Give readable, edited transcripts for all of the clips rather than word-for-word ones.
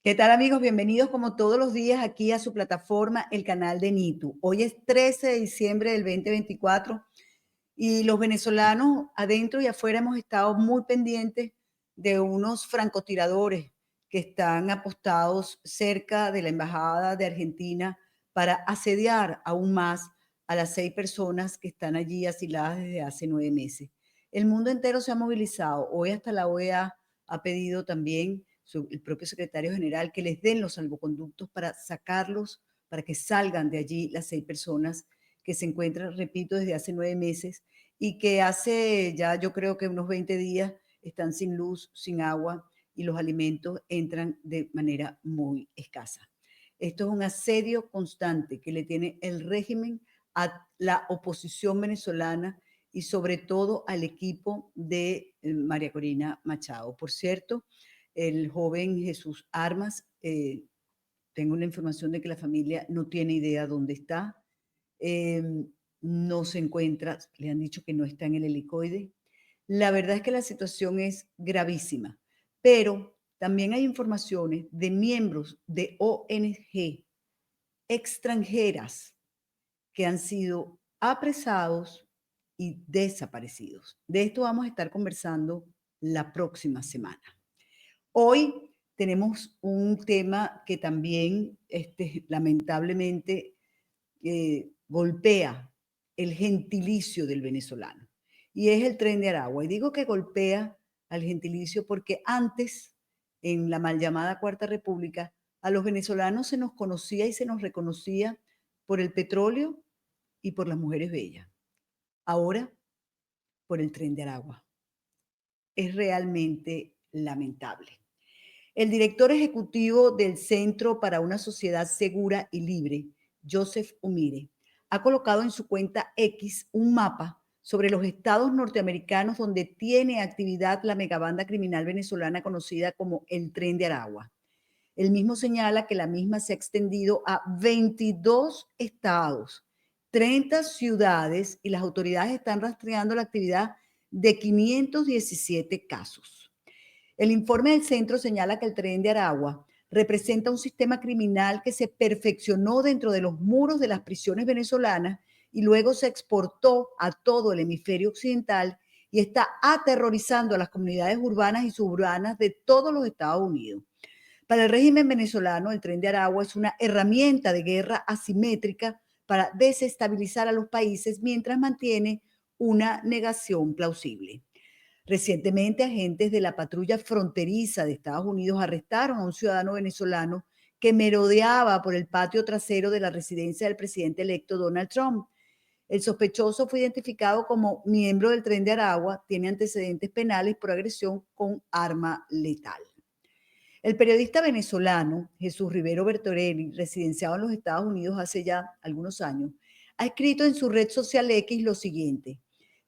¿Qué tal, amigos? Bienvenidos como todos los días aquí a su plataforma, el canal de Nitu. Hoy es 13 de diciembre del 2024 y los venezolanos adentro y afuera hemos estado muy pendientes de unos francotiradores que están apostados cerca de la embajada de Argentina para asediar aún más a las 6 personas que están allí asiladas desde hace 9 meses. El mundo entero se ha movilizado. Hoy hasta la OEA ha pedido también el propio secretario general que les den los salvoconductos para sacarlos, para que salgan de allí las 6 personas que se encuentran, repito, desde hace 9 meses y que hace ya yo creo que unos 20 días están sin luz, sin agua y los alimentos entran de manera muy escasa. Esto es un asedio constante que le tiene el régimen a la oposición venezolana y sobre todo al equipo de María Corina Machado. Por cierto, el joven Jesús Armas, tengo la información de que la familia no tiene idea dónde está, eh, no se encuentra, le han dicho que no está en el helicoide. La verdad es que la situación es gravísima, pero también hay informaciones de miembros de ONG extranjeras que han sido apresados y desaparecidos. De esto vamos a estar conversando la próxima semana. Hoy tenemos un tema que también lamentablemente golpea el gentilicio del venezolano y es el Tren de Aragua. Y digo que golpea al gentilicio porque antes, en la mal llamada Cuarta República, a los venezolanos se nos conocía y se nos reconocía por el petróleo y por las mujeres bellas. Ahora, por el Tren de Aragua. Es realmente lamentable. El director ejecutivo del Centro para una Sociedad Segura y Libre, Joseph Umire, ha colocado en su cuenta X un mapa sobre los estados norteamericanos donde tiene actividad la megabanda criminal venezolana conocida como el Tren de Aragua. El mismo señala que la misma se ha extendido a 22 estados, 30 ciudades y las autoridades están rastreando la actividad de 517 casos. El informe del centro señala que el Tren de Aragua representa un sistema criminal que se perfeccionó dentro de los muros de las prisiones venezolanas y luego se exportó a todo el hemisferio occidental y está aterrorizando a las comunidades urbanas y suburbanas de todos los Estados Unidos. Para el régimen venezolano, el Tren de Aragua es una herramienta de guerra asimétrica para desestabilizar a los países mientras mantiene una negación plausible. Recientemente, agentes de la patrulla fronteriza de Estados Unidos arrestaron a un ciudadano venezolano que merodeaba por el patio trasero de la residencia del presidente electo Donald Trump. El sospechoso fue identificado como miembro del Tren de Aragua, tiene antecedentes penales por agresión con arma letal. El periodista venezolano Jesús Rivero Bertorelli, residenciado en los Estados Unidos hace ya algunos años, ha escrito en su red social X lo siguiente: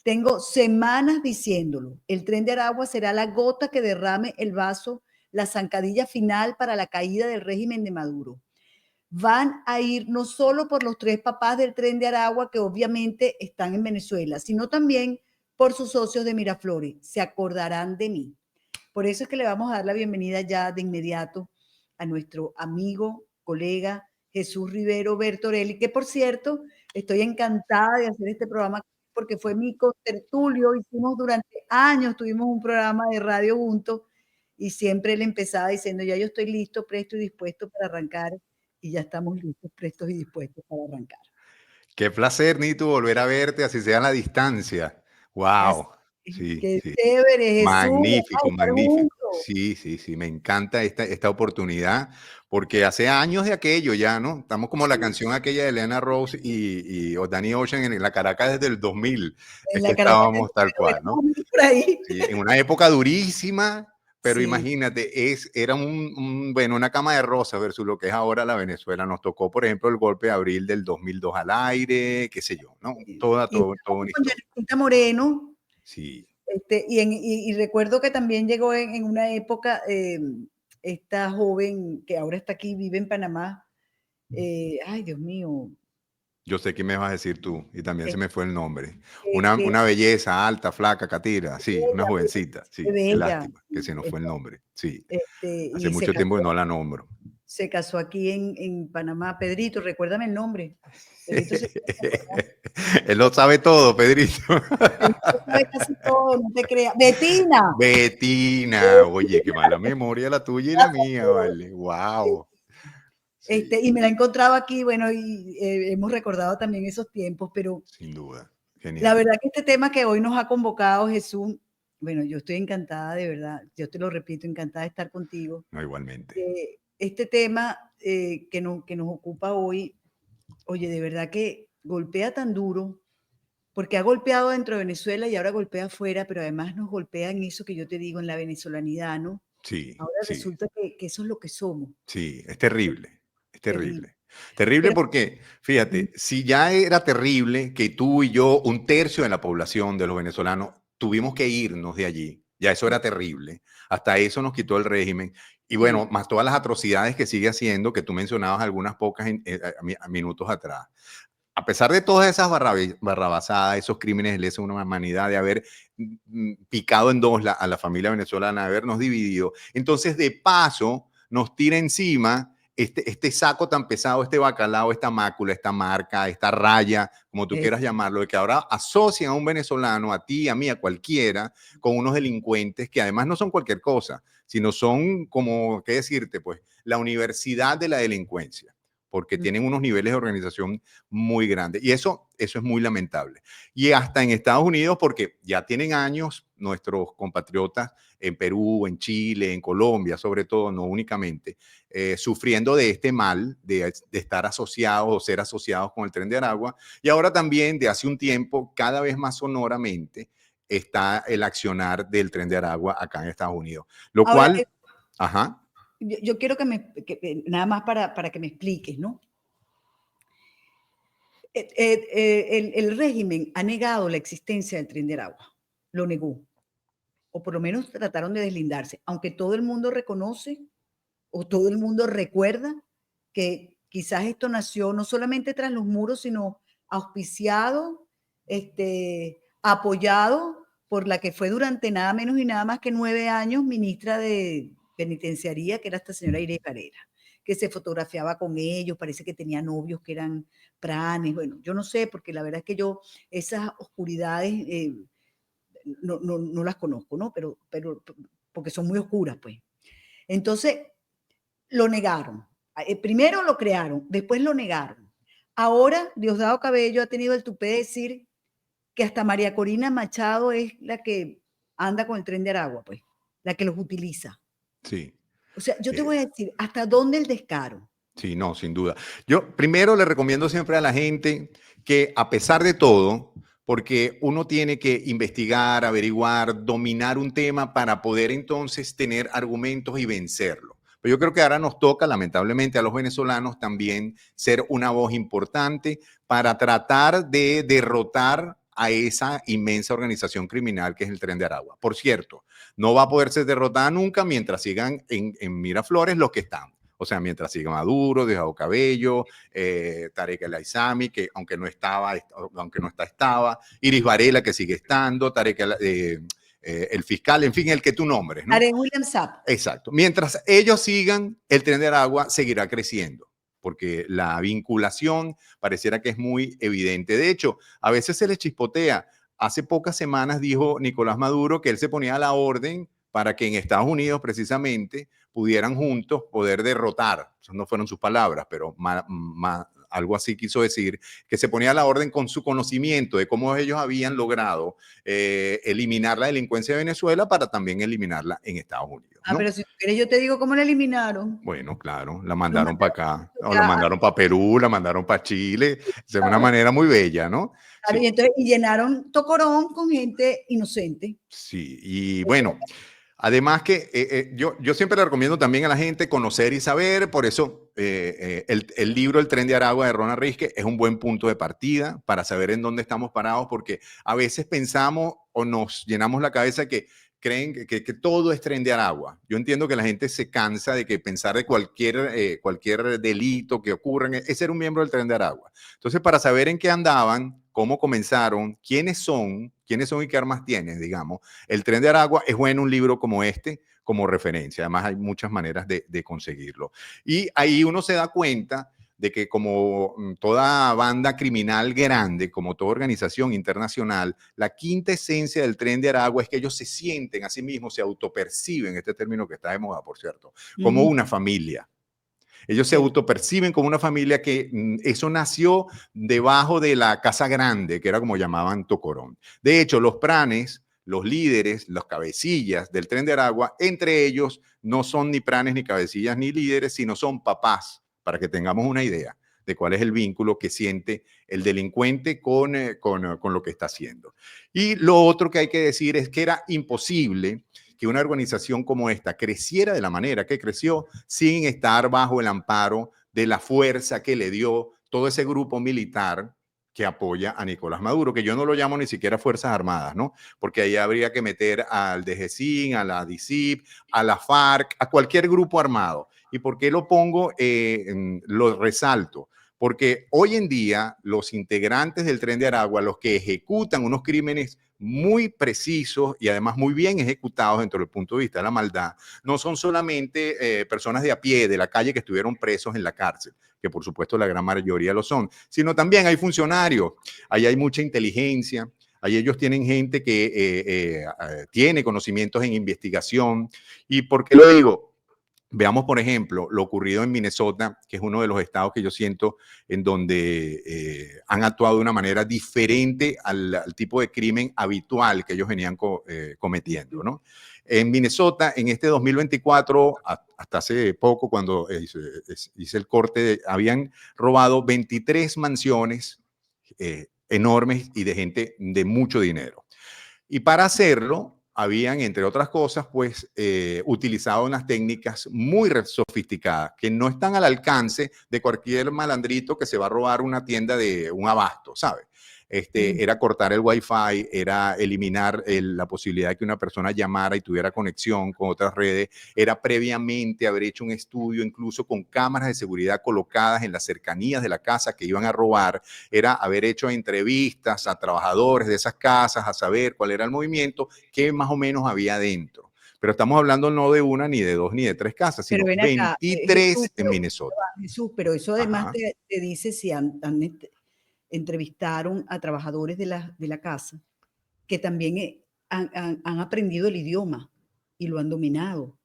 tengo semanas diciéndolo, el Tren de Aragua será la gota que derrame el vaso, la zancadilla final para la caída del régimen de Maduro. Van a ir no solo por los 3 papás del Tren de Aragua que obviamente están en Venezuela, sino también por sus socios de Miraflores. Se acordarán de mí. Por eso es que le vamos a dar la bienvenida ya de inmediato a nuestro amigo, colega Jesús Rivero Bertorelli, que por cierto, estoy encantada de hacer este programa porque fue mi contertulio, hicimos durante años, tuvimos un programa de radio juntos y siempre él empezaba diciendo, ya yo estoy listo, presto y dispuesto para arrancar y ya estamos listos, prestos y dispuestos para arrancar. Qué placer, Nito, volver a verte, así sea a la distancia. Así, Wow, sí, qué sí. chévere, Jesús, vamos a Magnífico, estar magnífico. juntos. Sí, sí, sí, me encanta esta oportunidad, porque hace años de aquello ya, ¿no? Estamos como la canción aquella de Elena Rose y Danny Ocean en la Caracas desde el 2000, En es que la Caracas, estábamos tal cual, bueno, ¿no? por ahí. Sí, en una época durísima, pero Sí, imagínate, era bueno, una cama de rosas versus lo que es ahora la Venezuela. Nos tocó, por ejemplo, el golpe de abril del 2002 al aire, qué sé yo, ¿no? y Toda empezamos una con historia. Yaritita Moreno, Sí. y recuerdo que también llegó en una época esta joven que ahora está aquí, vive en Panamá, ay Dios mío, Yo sé qué me vas a decir tú, y también se Es me fue el nombre. que Una belleza alta, flaca, catira, sí, una bella, jovencita, qué sí, qué bella, lástima que se nos fue el nombre, sí. Hace y mucho tiempo que no la nombro. se casó aquí en Panamá. Pedrito, recuérdame el nombre. Pedrito se tiene que acordar. Él lo sabe todo, Pedrito. Pedrito sabe casi todo, no te creas. Betina. Betina, oye, qué mala memoria la tuya y la mía, vale. Wow. Sí, Y me la he encontrado aquí, bueno, y hemos recordado también esos tiempos, pero sin duda. la Genial. verdad que este tema que hoy nos ha convocado, Jesús, bueno, yo estoy encantada, de verdad, yo te lo repito, encantada de estar contigo. No, igualmente. Este tema que nos ocupa hoy, oye, de verdad que golpea tan duro, porque ha golpeado dentro de Venezuela y ahora golpea afuera, pero además nos golpea en eso que yo te digo, en la venezolanidad, ¿no? Sí, Ahora sí. resulta que eso es lo que somos, Sí, es terrible, es terrible. terrible. Terrible Pero, porque, mm, fíjate, si ya era terrible que tú y yo, un tercio de la población de los venezolanos, tuvimos que irnos de allí, ya eso era terrible. Hasta eso nos quitó el régimen. Y bueno, sí, más todas las atrocidades que sigue haciendo, que tú mencionabas algunas pocas minutos atrás. A pesar de todas esas barrabasadas, esos crímenes de lesa humanidad, de haber picado en dos a la familia venezolana, de habernos dividido, entonces de paso nos tira encima este saco tan pesado, este bacalao, esta mácula, esta marca, esta raya, como tú quieras eso. llamarlo, de que ahora asocian a un venezolano, a ti, a mí, a cualquiera, con unos delincuentes que además no son cualquier cosa, sino son como, ¿qué decirte? Pues la universidad de la delincuencia, porque tienen unos niveles de organización muy grandes. Y eso es muy lamentable. Y hasta en Estados Unidos, porque ya tienen años nuestros compatriotas en Perú, en Chile, en Colombia, sobre todo, no únicamente, sufriendo de este mal, de estar asociados o ser asociados con el Tren de Aragua. Y ahora también, de hace un tiempo, cada vez más sonoramente, está el accionar del Tren de Aragua acá en Estados Unidos. Lo Ahora, cual, ajá, yo quiero nada más para que me expliques, ¿no? El régimen ha negado la existencia del Tren de Aragua, lo negó, o por lo menos trataron de deslindarse, aunque todo el mundo reconoce o todo el mundo recuerda que quizás esto nació no solamente tras los muros, sino auspiciado, apoyado por la que fue durante nada menos y nada más que 9 años ministra de penitenciaría, que era esta señora Irene Carrera, que se fotografiaba con ellos, parece que tenía novios que eran pranes, bueno, yo no sé, porque la verdad es que yo esas oscuridades no las conozco, ¿no? Pero porque son muy oscuras, pues. Entonces, lo negaron. Primero lo crearon, después lo negaron. Ahora, Diosdado Cabello ha tenido el tupé de decir que hasta María Corina Machado es la que anda con el Tren de Aragua, pues, la que los utiliza. sí. O sea, yo te Eh, voy a decir, ¿hasta dónde el descaro? Sí, no, sin duda. Yo primero le recomiendo siempre a la gente que a pesar de todo, porque uno tiene que investigar, averiguar, dominar un tema para poder entonces tener argumentos y vencerlo. Pero yo creo que ahora nos toca, lamentablemente, a los venezolanos también ser una voz importante para tratar de derrotar a esa inmensa organización criminal que es el Tren de Aragua. Por cierto, no va a poder ser derrotada nunca mientras sigan en Miraflores los que están. O sea, mientras siga Maduro, Diosdado Cabello, Tarek El Aizami, que aunque no estaba, aunque no está, estaba, Iris Varela, que sigue estando, el fiscal, en fin, el que tú nombres, ¿no? Haré William Sapp. Exacto. Mientras ellos sigan, el Tren de Aragua seguirá creciendo, porque la vinculación pareciera que es muy evidente. De hecho, a veces se les chispotea. Hace pocas semanas dijo Nicolás Maduro que él se ponía a la orden para que en Estados Unidos precisamente pudieran juntos poder derrotar, esas no fueron sus palabras, pero algo así quiso decir, que se ponía a la orden con su conocimiento de cómo ellos habían logrado eliminar la delincuencia de Venezuela para también eliminarla enEstados Unidos, Ah, ¿no? pero si tú quieres, yo te digo cómo la eliminaron. Bueno, claro, la Lo mandaron para mandaron acá, o la ya mandaron para Perú, la mandaron para Chile, de una manera muy bella, ¿no? y, Sí, entonces, y llenaron Tocorón con gente inocente. sí, y bueno, además que yo siempre le recomiendo también a la gente conocer y saber, por eso el libro El Tren de Aragua de Ronald Risque es un buen punto de partida para saber en dónde estamos parados, porque a veces pensamos o nos llenamos la cabeza creen que todo es Tren de Aragua. Yo entiendo que la gente se cansa de que pensar de cualquier delito que ocurra, es ser un miembro del Tren de Aragua. Entonces, para saber en qué andaban, cómo comenzaron, quiénes son y qué armas tienen, digamos, el Tren de Aragua, es bueno un libro como este como referencia. Además, hay muchas maneras de conseguirlo. Y ahí uno se da cuenta de que como toda banda criminal grande, como toda organización internacional, la quinta esencia del Tren de Aragua es que ellos se sienten a sí mismos, se autoperciben, este término que está de moda, por cierto, como una familia. Ellos se Sí. autoperciben como una familia que eso nació debajo de la Casa Grande, que era como llamaban Tocorón. De hecho, los pranes, los líderes, los cabecillas del Tren de Aragua, entre ellos no son ni pranes, ni cabecillas, ni líderes, sino son papás, para que tengamos una idea de cuál es el vínculo que siente el delincuente con lo que está haciendo. Y lo otro que hay que decir es que era imposible que una organización como esta creciera de la manera que creció sin estar bajo el amparo de la fuerza que le dio todo ese grupo militar que apoya a Nicolás Maduro, que yo no lo llamo ni siquiera Fuerzas Armadas, ¿no? Porque ahí habría que meter al DGCIN, a la DICIP, a la FARC, a cualquier grupo armado. ¿Y por qué lo pongo? Lo resalto. Porque hoy en día los integrantes del Tren de Aragua, los que ejecutan unos crímenes muy precisos y además muy bien ejecutados dentro del punto de vista de la maldad, no son solamente personas de a pie, de la calle, que estuvieron presos en la cárcel, que por supuesto la gran mayoría lo son, sino también hay funcionarios, ahí hay mucha inteligencia, ahí ellos tienen gente que tiene conocimientos en investigación. ¿Y por qué lo digo? Veamos, por ejemplo, lo ocurrido en Minnesota, que es uno de los estados que yo siento en donde han actuado de una manera diferente al tipo de crimen habitual que ellos venían cometiendo, ¿no? En Minnesota, en este 2024, hasta hace poco, cuando hice el corte, habían robado 23 mansiones enormes y de gente de mucho dinero. Y para hacerlo, habían, entre otras cosas, pues utilizado unas técnicas muy sofisticadas que no están al alcance de cualquier malandrito que se va a robar una tienda de un abasto, ¿sabes? Era cortar el Wi-Fi, era eliminar la posibilidad de que una persona llamara y tuviera conexión con otras redes, era previamente haber hecho un estudio incluso con cámaras de seguridad colocadas en las cercanías de la casa que iban a robar, era haber hecho entrevistas a trabajadores de esas casas, a saber cuál era el movimiento que más o menos había dentro. Pero estamos hablando no de una, ni de dos, ni de tres casas, Pero sino ven acá, 23 en Minnesota. Jesús, pero eso además Ajá. te dice si entrevistaron a trabajadores de la casa que también han aprendido el idioma y lo han dominado.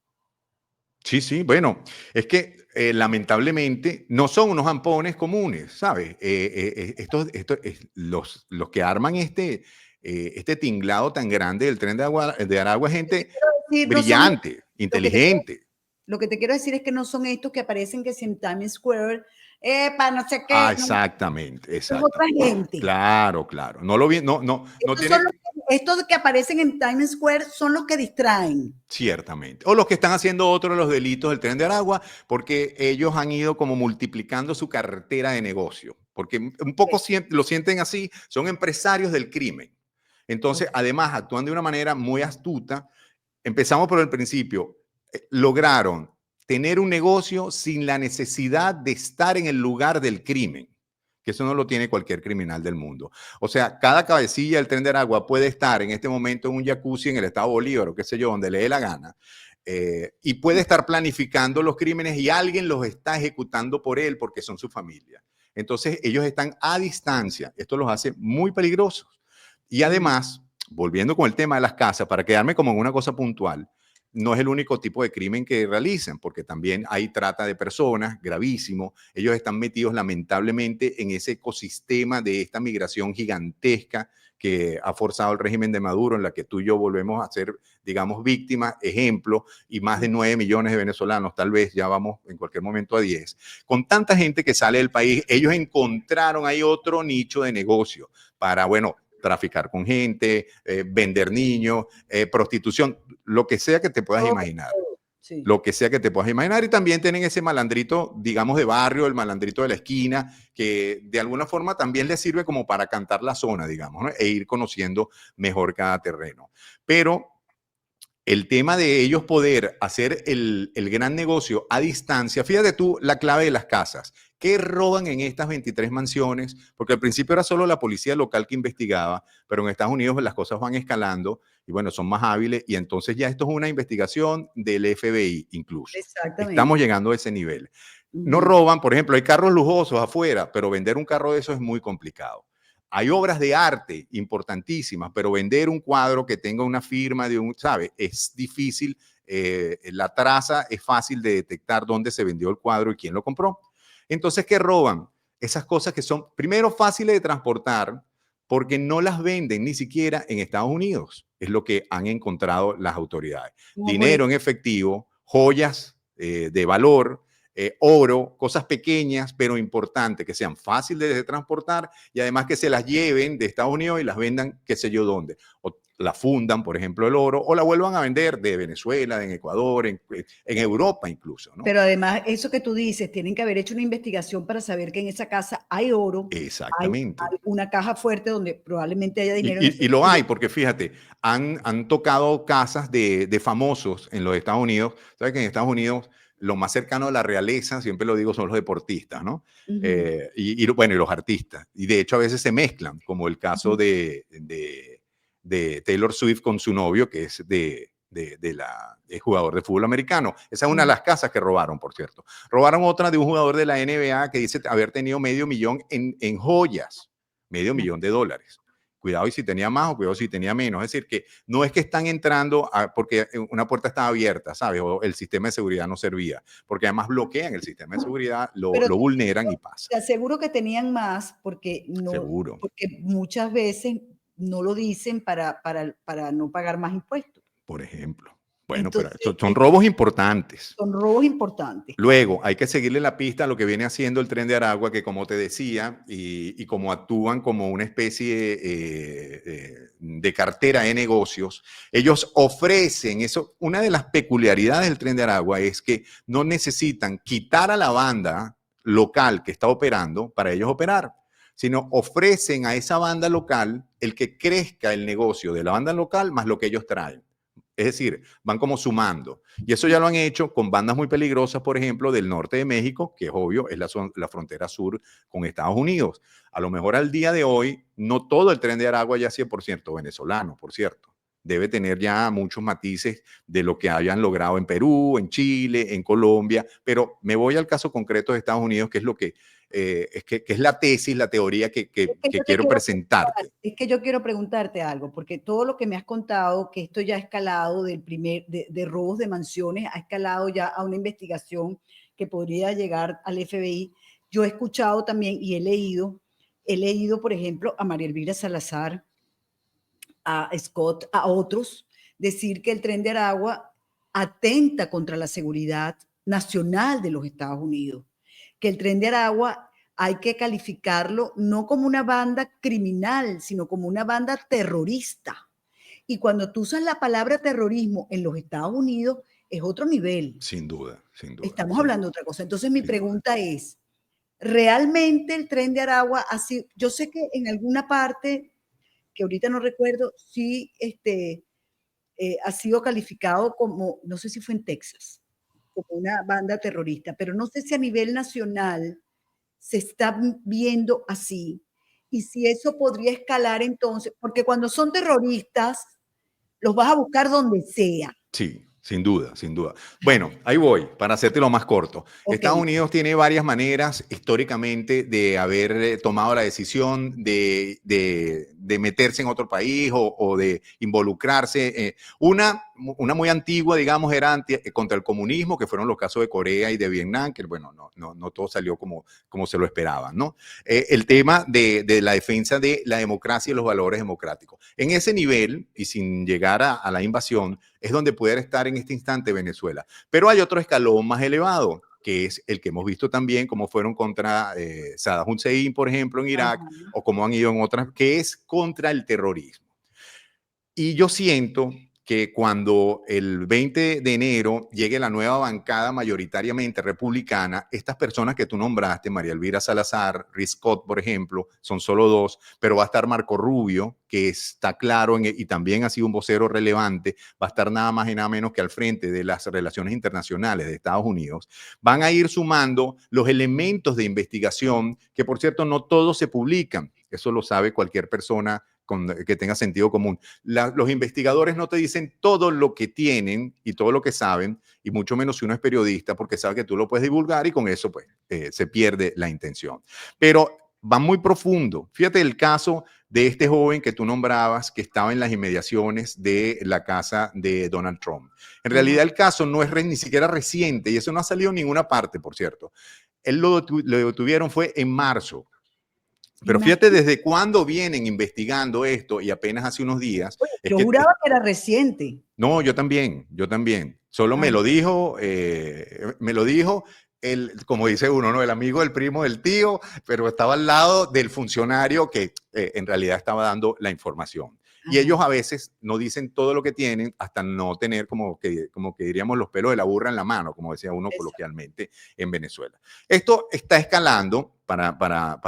Sí, sí, bueno, es que lamentablemente no son unos ampones comunes, ¿sabes? Los que arman este tinglado tan grande del Tren de Aragua es gente Quiero decir, no son, brillante, lo que te quiero, inteligente. lo que te quiero decir es que no son estos que aparecen que si en Times Square, para no sé Ah, qué, no, exactamente, es otra exactamente. gente. Claro, claro. No lo vi, no, no, no Estos, tiene, estos que aparecen en Times Square son los que distraen. ciertamente. O los que están haciendo otro de los delitos del Tren de Aragua, porque ellos han ido como multiplicando su cartera de negocio, porque un poco lo sienten así, son empresarios del crimen. Entonces, Okay. además, actúan de una manera muy astuta. Empezamos por el principio. Lograron tener un negocio sin la necesidad de estar en el lugar del crimen, que eso no lo tiene cualquier criminal del mundo. O sea, cada cabecilla del Tren de Aragua puede estar en este momento en un jacuzzi en el estado Bolívar o qué sé yo, donde le dé la gana, y puede estar planificando los crímenes y alguien los está ejecutando por él porque son su familia. Entonces, ellos están a distancia. Esto los hace muy peligrosos. Y además, volviendo con el tema de las casas, para quedarme como en una cosa puntual, no es el único tipo de crimen que realizan, porque también hay trata de personas, gravísimo. Ellos están metidos lamentablemente en ese ecosistema de esta migración gigantesca que ha forzado el régimen de Maduro, en la que tú y yo volvemos a ser, digamos, víctimas, ejemplo, y más de 9 millones de venezolanos, tal vez ya vamos en cualquier momento a 10. Con tanta gente que sale del país, ellos encontraron ahí otro nicho de negocio para, bueno, traficar con gente, vender niños, prostitución, lo que sea que te puedas imaginar. Sí. Lo que sea que te puedas imaginar. Y también tienen ese malandrito, digamos, de barrio, el malandrito de la esquina, que de alguna forma también les sirve como para cantar la zona, digamos, ¿no? E ir conociendo mejor cada terreno. Pero el tema de ellos poder hacer el gran negocio a distancia, fíjate tú la clave de las casas. ¿Qué roban en estas 23 mansiones? Porque al principio era solo la policía local que investigaba, pero en Estados Unidos las cosas van escalando y bueno, son más hábiles y entonces ya esto es una investigación del FBI incluso. Exactamente. Estamos llegando a ese nivel. No Ujú. roban, por ejemplo, hay carros lujosos afuera, pero vender un carro de eso es muy complicado. Hay obras de arte importantísimas, pero vender un cuadro que tenga una firma de un, ¿sabe? Es difícil. La traza es fácil de detectar dónde se vendió el cuadro y quién lo compró. Entonces, ¿qué roban? Esas cosas que son, primero, fáciles de transportar porque no las venden ni siquiera en Estados Unidos. Es lo que han encontrado las autoridades. Como por Dinero en efectivo, joyas de valor, oro, cosas pequeñas pero importantes, que sean fáciles de transportar y además que se las lleven de Estados Unidos y las vendan qué sé yo dónde. O la fundan, por ejemplo, el oro, o la vuelvan a vender de Venezuela, en Ecuador, en Europa incluso, ¿no? Pero además, eso que tú dices, tienen que haber hecho una investigación para saber que en esa casa hay oro, Exactamente. hay una caja fuerte donde probablemente haya dinero en Y lo efectivo. hay, porque fíjate, han tocado casas de famosos en los Estados Unidos. Sabes que en Estados Unidos lo más cercano a la realeza, siempre lo digo, son los deportistas, ¿no? Ujú, Bueno, y los artistas. Y de hecho a veces se mezclan, como el caso ujú, de Taylor Swift con su novio, que es de jugador de fútbol americano. Esa es una de ujú. las casas que robaron, por cierto. Robaron otra de un jugador de la NBA que dice haber tenido medio millón en joyas, medio millón de dólares. Cuidado y si tenía más o cuidado si tenía menos. Es decir, que no es que están entrando porque una puerta estaba abierta, ¿sabes? O el sistema de seguridad no servía, porque además bloquean el sistema de seguridad, Pero lo vulneran y pasa. te aseguro que tenían más porque Seguro, porque muchas veces no lo dicen para no pagar más impuestos. por ejemplo. Bueno, pero Entonces, son robos importantes. son robos importantes, claro. Luego, hay que seguirle la pista a lo que viene haciendo el Tren de Aragua, que como te decía, y como actúan como una especie de cartera de negocios, ellos ofrecen eso. Una de las peculiaridades del Tren de Aragua es que no necesitan quitar a la banda local que está operando para ellos operar, sino ofrecen a esa banda local el que crezca el negocio de la banda local más lo que ellos traen. Es decir, van como sumando. Y eso ya lo han hecho con bandas muy peligrosas, por ejemplo, del norte de México, que es obvio, es la frontera sur con Estados Unidos. A lo mejor al día de hoy, no todo el Tren de Aragua ya es 100% venezolano, por cierto. Debe tener ya muchos matices de lo que hayan logrado en Perú, en Chile, en Colombia, pero me voy al caso concreto de Estados Unidos, que es lo que es la tesis, la teoría Es que yo que te quiero quiero preguntar, presentarte. es que yo quiero preguntarte algo, porque todo lo que me has contado, que esto ya ha escalado de robos de mansiones, ha escalado ya a una investigación que podría llegar al FBI. Yo he escuchado también y he leído, por ejemplo, a María Elvira Salazar, a Scott, a otros, decir que el Tren de Aragua atenta contra la seguridad nacional de los Estados Unidos, que el Tren de Aragua hay que calificarlo no como una banda criminal, sino como una banda terrorista. Y cuando tú usas la palabra terrorismo en los Estados Unidos, es otro nivel. Sin duda, sin duda, Estamos sin hablando de duda, otra cosa. Entonces mi sin duda. pregunta es, ¿realmente el Tren de Aragua ha sido, yo sé que en alguna parte, que ahorita no recuerdo, sí ha sido calificado como, no sé si fue en Texas, como una banda terrorista, pero no sé si a nivel nacional se está viendo así y si eso podría escalar entonces, porque cuando son terroristas, los vas a buscar donde sea. Sí, sin duda, sin duda. Bueno, ahí voy, para hacértelo más corto. Ok, Estados Unidos tiene varias maneras históricamente de haber tomado la decisión de meterse en otro país o de involucrarse. Una muy antigua, digamos, era contra el comunismo, que fueron los casos de Corea y de Vietnam, que bueno, no todo salió como se lo esperaban, ¿no? El tema de la defensa de la democracia y los valores democráticos. En ese nivel, y sin llegar a la invasión, es donde pudiera estar en este instante Venezuela. Pero hay otro escalón más elevado, que es el que hemos visto también, como fueron contra Saddam Hussein, por ejemplo, en Irak, ajá, o como han ido en otras, que es contra el terrorismo. Y yo siento que cuando el 20 de enero llegue la nueva bancada mayoritariamente republicana, estas personas que tú nombraste, María Elvira Salazar, Rick Scott, por ejemplo, son solo dos, pero va a estar Marco Rubio, que está claro y también ha sido un vocero relevante, va a estar nada más y nada menos que al frente de las relaciones internacionales de Estados Unidos. Van a ir sumando los elementos de investigación, que por cierto no todos se publican, eso lo sabe cualquier persona que tenga sentido común. Los investigadores no te dicen todo lo que tienen y todo lo que saben, y mucho menos si uno es periodista, porque sabe que tú lo puedes divulgar y con eso pues se pierde la intención. Pero va muy profundo. Fíjate el caso de este joven que tú nombrabas, que estaba en las inmediaciones de la casa de Donald Trump. En realidad el caso no es ni siquiera reciente, y eso no ha salido en ninguna parte, por cierto. Él lo detuvieron fue en marzo. Pero fíjate desde cuándo vienen investigando esto y apenas hace unos días. Oye, yo juraba que era reciente. No, yo también. Solo me lo dijo como dice uno, ¿no? El amigo, el primo, del tío, pero estaba al lado del funcionario que en realidad estaba dando la información. Ajá. Y ellos a veces no dicen todo lo que tienen hasta no tener como que diríamos los pelos de la burra en la mano, como decía uno coloquialmente en Venezuela. Esto está escalando para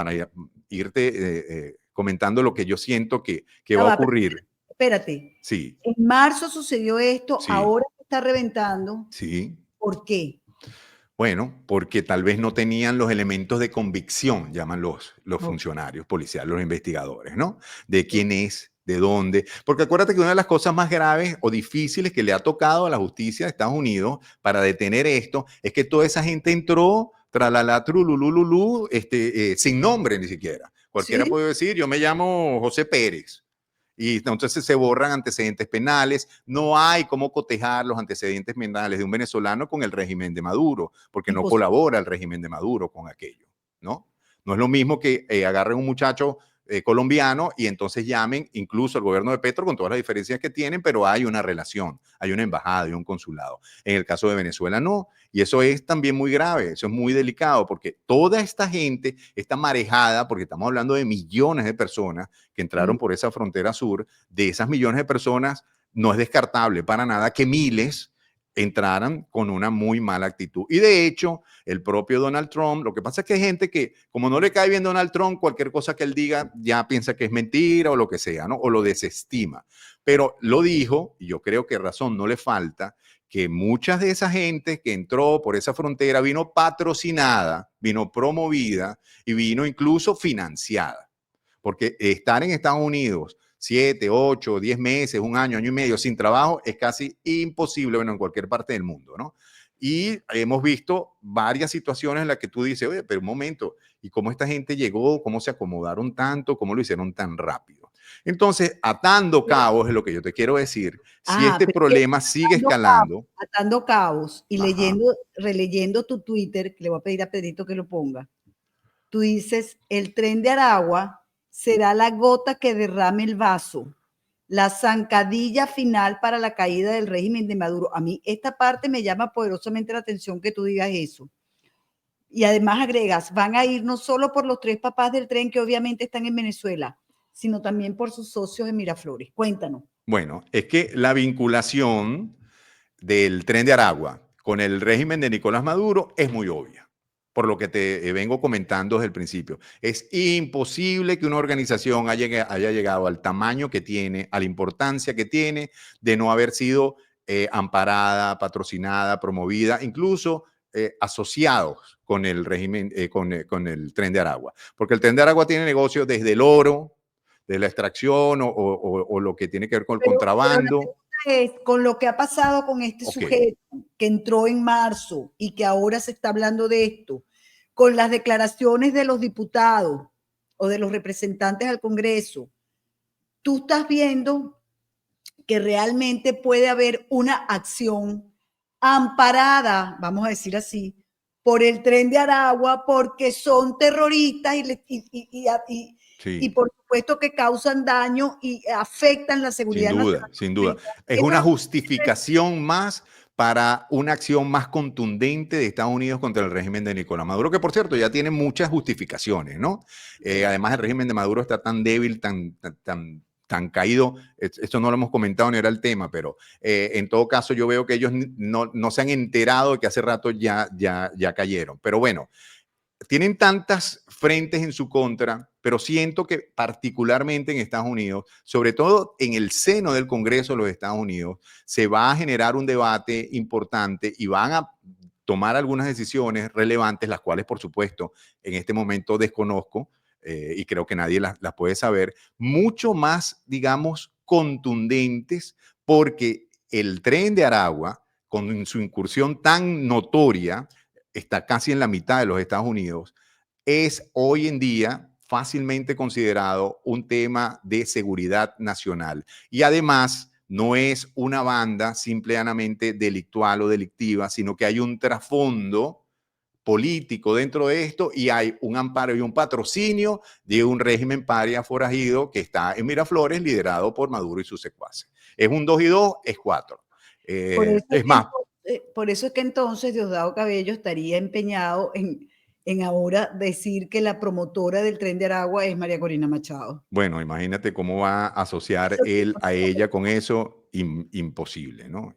irte comentando lo que yo siento que va a ocurrir. Espérate. Sí. En marzo sucedió esto, sí. Ahora está reventando. Sí. ¿Por qué? Bueno, porque tal vez no tenían los elementos de convicción, llaman los funcionarios policiales, los investigadores, ¿no? De quién es, de dónde. Porque acuérdate que una de las cosas más graves o difíciles que le ha tocado a la justicia de Estados Unidos para detener esto es que toda esa gente entró, tralala, trululululú, sin nombre ni siquiera. Cualquiera puede decir, yo me llamo José Pérez. Y entonces se borran antecedentes penales. No hay cómo cotejar los antecedentes penales de un venezolano con el régimen de Maduro, porque no colabora el régimen de Maduro con aquello, ¿no? No es lo mismo que agarren un muchacho colombiano y entonces llamen incluso al gobierno de Petro con todas las diferencias que tienen, pero hay una relación, hay una embajada, hay un consulado. En el caso de Venezuela no, y eso es también muy grave, eso es muy delicado, porque toda esta gente está marejada, porque estamos hablando de millones de personas que entraron por esa frontera sur. De esas millones de personas no es descartable para nada que miles entraran con una muy mala actitud. Y de hecho, el propio Donald Trump, lo que pasa es que hay gente que, como no le cae bien Donald Trump, cualquier cosa que él diga ya piensa que es mentira o lo que sea, ¿no? O lo desestima. Pero lo dijo, y yo creo que razón no le falta, que muchas de esa gente que entró por esa frontera vino patrocinada, vino promovida y vino incluso financiada. Porque estar en Estados Unidos 7, 8, 10 meses, un año, año y medio sin trabajo es casi imposible, bueno, en cualquier parte del mundo, ¿no? Y hemos visto varias situaciones en las que tú dices, oye, pero un momento, ¿y cómo esta gente llegó? ¿Cómo se acomodaron tanto? ¿Cómo lo hicieron tan rápido? Entonces, atando cabos es lo que yo te quiero decir. Si este problema sigue escalando. Atando cabos y releyendo tu Twitter, que le voy a pedir a Pedrito que lo ponga. Tú dices, el tren de Aragua será la gota que derrame el vaso, la zancadilla final para la caída del régimen de Maduro. A mí esta parte me llama poderosamente la atención que tú digas eso. Y además agregas, van a ir no solo por los 3 papás del tren que obviamente están en Venezuela, sino también por sus socios en Miraflores. Cuéntanos. Bueno, es que la vinculación del tren de Aragua con el régimen de Nicolás Maduro es muy obvia, por lo que te vengo comentando desde el principio. Es imposible que una organización haya llegado al tamaño que tiene, a la importancia que tiene, de no haber sido amparada, patrocinada, promovida, incluso asociados con el régimen, con el tren de Aragua. Porque el tren de Aragua tiene negocios desde el oro, de la extracción o lo que tiene que ver con el contrabando. Es, con lo que ha pasado con este sujeto que entró en marzo y que ahora se está hablando de esto, con las declaraciones de los diputados o de los representantes al Congreso, tú estás viendo que realmente puede haber una acción amparada, vamos a decir así, por el tren de Aragua, porque son terroristas y por supuesto que causan daño y afectan la seguridad nacional. Sin duda. Es una justificación más para una acción más contundente de Estados Unidos contra el régimen de Nicolás Maduro, que por cierto ya tiene muchas justificaciones, ¿no? Además el régimen de Maduro está tan débil, tan tan caído, esto no lo hemos comentado ni era el tema, pero en todo caso yo veo que ellos no se han enterado de que hace rato ya cayeron. Pero bueno, tienen tantas frentes en su contra, pero siento que particularmente en Estados Unidos, sobre todo en el seno del Congreso de los Estados Unidos, se va a generar un debate importante y van a tomar algunas decisiones relevantes, las cuales, por supuesto, en este momento desconozco y creo que nadie las puede saber, mucho más, digamos, contundentes, porque el Tren de Aragua, con su incursión tan notoria, está casi en la mitad de los Estados Unidos, es hoy en día fácilmente considerado un tema de seguridad nacional. Y además, no es una banda simplemente delictual o delictiva, sino que hay un trasfondo político dentro de esto y hay un amparo y un patrocinio de un régimen paria forajido que está en Miraflores, liderado por Maduro y sus secuaces. Es un 2 y 2, es 4. Es más, Por eso es que entonces Diosdado Cabello estaría empeñado en ahora decir que la promotora del Tren de Aragua es María Corina Machado. bueno, imagínate cómo va a asociar Eso sí, él por a supuesto. ella con eso, imposible, ¿no?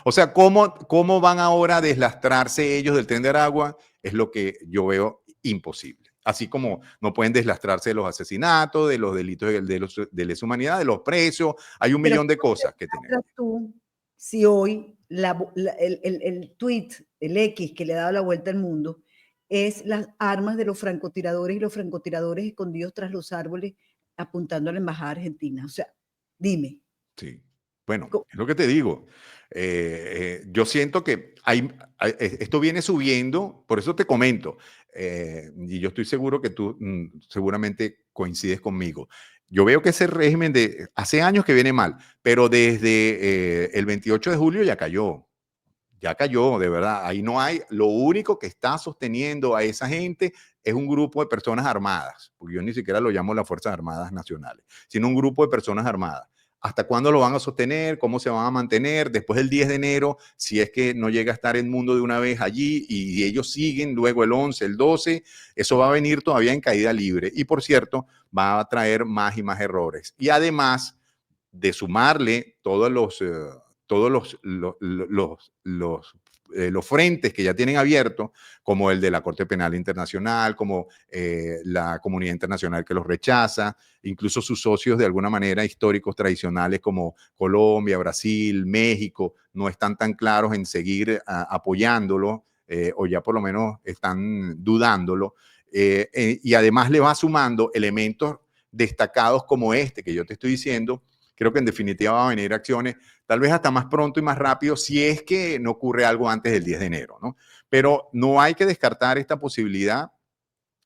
O sea, ¿cómo van ahora a deslastrarse ellos del Tren de Aragua? Es lo que yo veo imposible. Así como no pueden deslastrarse de los asesinatos, de los delitos de lesa humanidad, de los presos, hay un Pero millón de ¿cómo te cosas que tenemos. demuestras tú si hoy el tweet, el X que le ha dado la vuelta al mundo, es las armas de los francotiradores y los francotiradores escondidos tras los árboles apuntando a la embajada argentina? O sea, dime. Sí. Bueno, es lo que te digo. Yo siento que esto viene subiendo, por eso te comento, y yo estoy seguro que tú seguramente coincides conmigo. Yo veo que ese régimen de hace años que viene mal, pero desde el 28 de julio ya cayó, de verdad. Ahí no hay, lo único que está sosteniendo a esa gente es un grupo de personas armadas, porque yo ni siquiera lo llamo las Fuerzas Armadas Nacionales, sino un grupo de personas armadas. ¿Hasta cuándo lo van a sostener? ¿Cómo se van a mantener? Después del 10 de enero, si es que no llega a estar el mundo de una vez allí y ellos siguen, luego el 11, el 12, eso va a venir todavía en caída libre. Y por cierto, va a traer más y más errores. Y además de sumarle los frentes que ya tienen abiertos, como el de la Corte Penal Internacional, como la comunidad internacional que los rechaza, incluso sus socios de alguna manera históricos tradicionales como Colombia, Brasil, México, no están tan claros en seguir apoyándolo o ya por lo menos están dudándolo. Y además le va sumando elementos destacados como este que yo te estoy diciendo. Creo que en definitiva van a venir acciones, tal vez hasta más pronto y más rápido, si es que no ocurre algo antes del 10 de enero, ¿no? Pero no hay que descartar esta posibilidad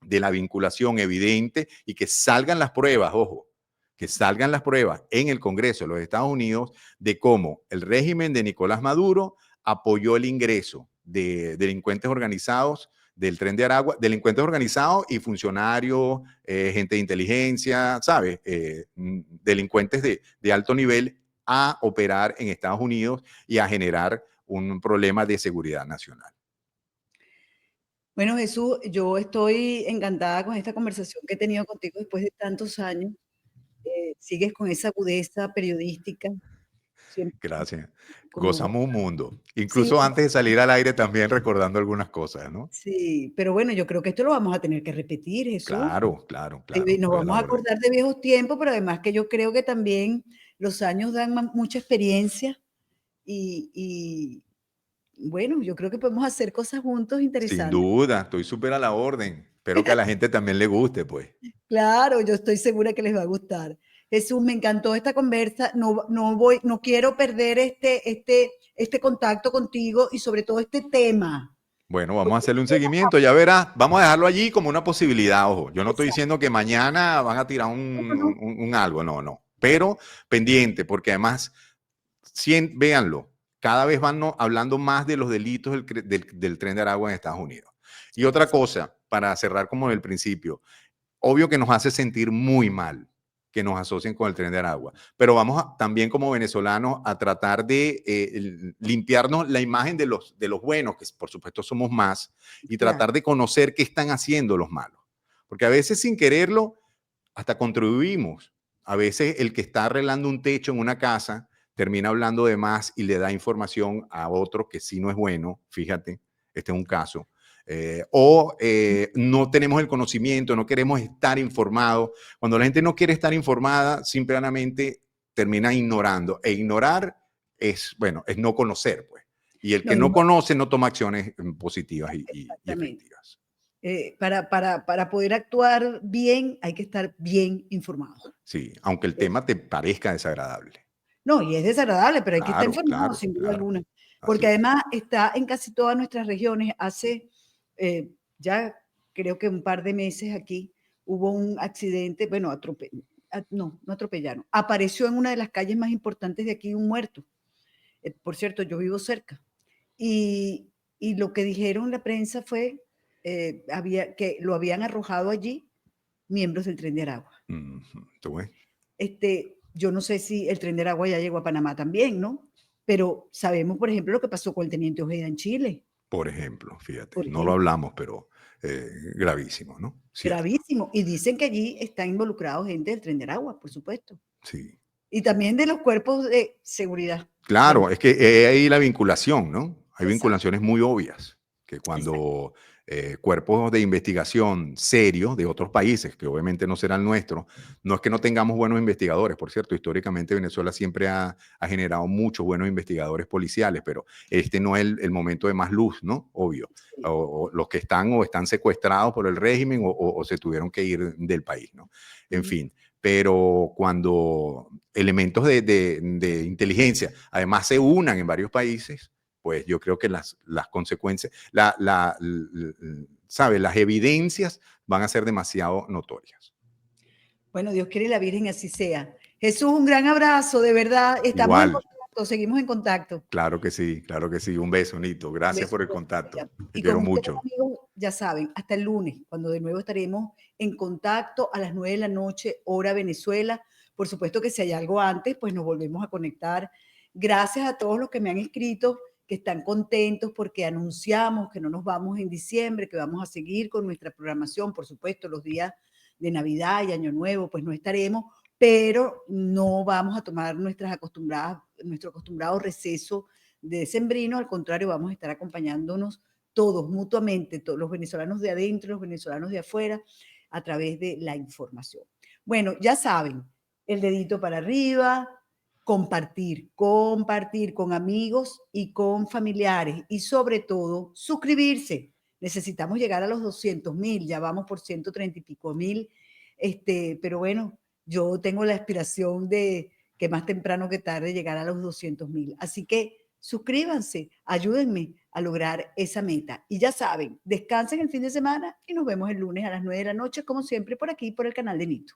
de la vinculación evidente y que salgan las pruebas, ojo, que salgan las pruebas en el Congreso de los Estados Unidos de cómo el régimen de Nicolás Maduro apoyó el ingreso de delincuentes organizados del Tren de Aragua, delincuentes organizados y funcionarios, gente de inteligencia, ¿sabes? Delincuentes de alto nivel a operar en Estados Unidos y a generar un problema de seguridad nacional. Bueno, Jesús, yo estoy encantada con esta conversación que he tenido contigo después de tantos años. Sigues con esa agudeza periodística, siempre Gracias. como Gozamos un mundo. sí, Incluso antes de salir al aire también recordando algunas cosas, ¿no? sí, pero bueno, yo creo que esto lo vamos a tener que repetir, Jesús. Claro, claro, Y claro. nos Estoy a vamos la a orden. acordar de viejos tiempos, pero además que yo creo que también los años dan mucha experiencia y bueno, yo creo que podemos hacer cosas juntos Sin interesantes. duda, estoy súper a la orden. Espero que a la gente también le guste, pues. Claro, yo estoy segura que les va a gustar. Jesús, me encantó esta conversa. No quiero perder este contacto contigo y sobre todo este tema. Bueno, vamos a Porque hacerle un seguimiento, ya verás. Vamos a dejarlo allí como una posibilidad, ojo. Yo no estoy exacto, diciendo que mañana van a tirar no, no, un algo, no, no. Pero pendiente, porque además, véanlo, cada vez van hablando más de los delitos del Tren de Aragua en Estados Unidos. Y otra cosa, para cerrar como del principio, obvio que nos hace sentir muy mal que nos asocien con el Tren de Aragua, pero vamos también como venezolanos a tratar de limpiarnos la imagen de los buenos, que por supuesto somos más, y claro. tratar de conocer qué están haciendo los malos. Porque a veces sin quererlo hasta contribuimos A veces el que está arreglando un techo en una casa termina hablando de más y le da información a otro que sí no es bueno, fíjate, este es un caso. No tenemos el conocimiento, no queremos estar informados. Cuando la gente no quiere estar informada, simplemente termina ignorando. E ignorar es, bueno, es no conocer, pues. Y el No, que y no no, conoce no toma acciones positivas y exactamente. efectivas. Para poder actuar bien hay que estar bien informado. Sí, aunque el tema te parezca desagradable. No, y es desagradable, pero hay que estar Claro, informado claro, sin duda claro. alguna, Así porque es. además está en casi todas nuestras regiones. Hace ya creo que un par de meses aquí hubo un accidente, bueno, no atropellaron, apareció en una de las calles más importantes de aquí un muerto. Por cierto, yo vivo cerca. Y, y lo que dijeron la prensa fue que lo habían arrojado allí miembros del Tren de Aragua. ¿Tú ves? Yo no sé si el Tren de Aragua ya llegó a Panamá también, ¿no? Pero sabemos, por ejemplo, lo que pasó con el teniente Ojeda en Chile, Por ejemplo, fíjate, por no lo ejemplo, hablamos, pero gravísimo, ¿no? Cierto, gravísimo. Y dicen que allí están involucrados gente del Tren de Aragua, por supuesto. sí. Y también de los cuerpos de seguridad. Claro, es que hay ahí la vinculación, ¿no? Hay Exacto, vinculaciones muy obvias, que exacto. cuando cuerpos de investigación serios de otros países, que obviamente no será el nuestro, no es que no tengamos buenos investigadores, por cierto, históricamente Venezuela siempre ha generado muchos buenos investigadores policiales, pero este no es el momento de más luz, ¿no? Obvio. Sí. O los que están o están secuestrados por el régimen o se tuvieron que ir del país, ¿no? En Mm. fin, pero cuando elementos de inteligencia además se unan en varios países, pues yo creo que las consecuencias, ¿sabe? Las evidencias van a ser demasiado notorias. Bueno, Dios quiere y la Virgen así sea. Jesús, un gran abrazo, de verdad. Estamos en Igual, contacto, seguimos en contacto. claro que sí, claro que sí. Un beso, Nito. Un Gracias beso por el fuerte, contacto. bella. Te Y quiero con ustedes, mucho. amigos, ya saben, hasta el lunes, cuando de nuevo estaremos en contacto a las 9 de la noche, hora Venezuela. Por supuesto que si hay algo antes, pues nos volvemos a conectar. Gracias a todos los que me han escrito, que están contentos porque anunciamos que no nos vamos en diciembre, que vamos a seguir con nuestra programación. Por supuesto, los días de Navidad y Año Nuevo, pues no estaremos, pero no vamos a tomar nuestro acostumbrado receso de decembrino, al contrario, vamos a estar acompañándonos todos mutuamente, todos los venezolanos de adentro, los venezolanos de afuera, a través de la información. Bueno, ya saben, el dedito para arriba, compartir con amigos y con familiares y sobre todo suscribirse. Necesitamos llegar a los 200,000, ya vamos por 130 y pico mil, pero bueno, yo tengo la aspiración de que más temprano que tarde llegar a los 200,000. Así que suscríbanse, ayúdenme a lograr esa meta. Y ya saben, descansen el fin de semana y nos vemos el lunes a las 9 de la noche, como siempre, por aquí, por el canal de Nito.